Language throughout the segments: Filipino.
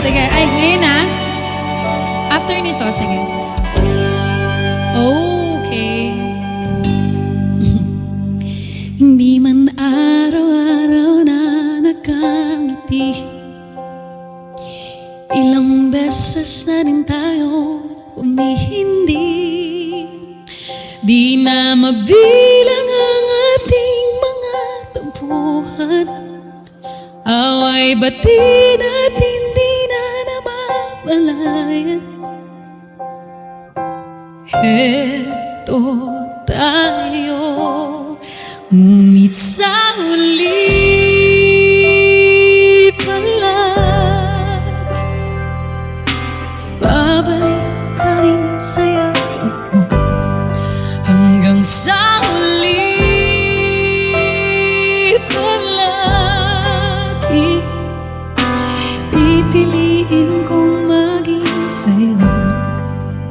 Sige, ay, ngayon na. After nito, sige. Okay. Hindi man araw-araw na nakangiti, ilang beses na rin tayo humihindi. Di na mabilang ang ating mga tampuhan, away bati at hindi na namamalayan. Heto tayo, ngunit sa huli babalik pa rin sa'yo hanggang sa huli palagi. Pipiliin kong maging sa'yo,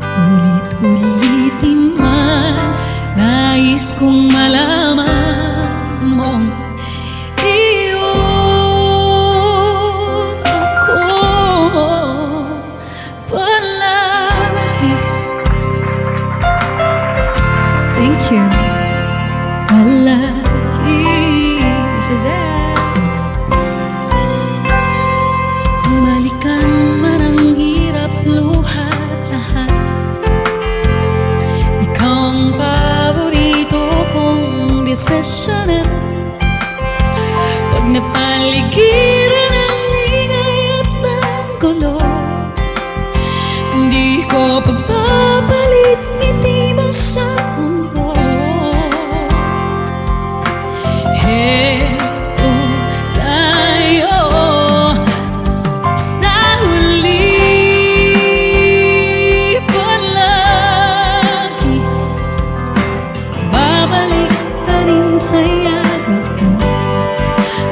ulit-ulitin man. Nais kong malaman mong iyon ako palagi. Thank you. Palagi. This is it. Kumalikan man ang hirap, luhat lahat, ikaw ang paborito kong desisyonan. Pag napaligiran ang ingay at ng gulo, hindi ko pagpapalit ngiti mo sa mundo. Heto tayo sa huli palagi. Babalik pa rin sa yakap mo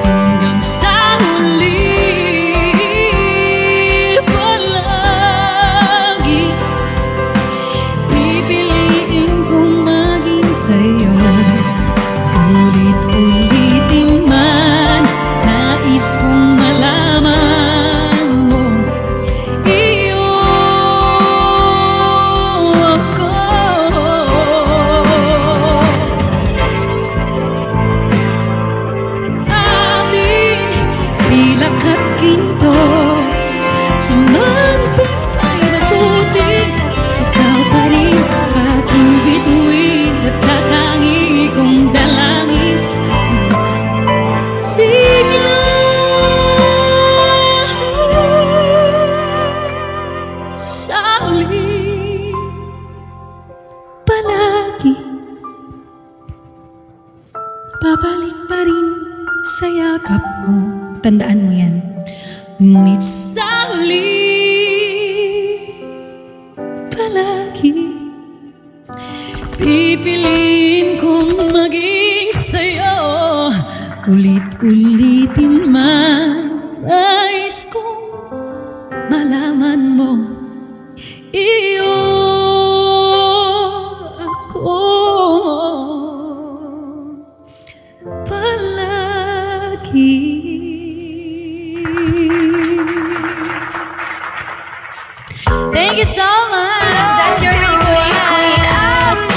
hanggang sa huli palagi. Pipiliin kong maging sa'yo, ulit-ulitin man. Nais kong malaman mo iyon ako. Ating pilak at ginto, sumanting ay nabuti, ikaw pa rin aking bituin at tatangi kong dalangin sigla sa huli palagi. Babalik pa rin sa yakap mo, tandaan mo yan. Ngunit sa huli palagi, pipiliin kong maging sa'yo, ulit-ulitin man. Nais kong malaman mo iyon ako palagi. Thank you so much. That's your request.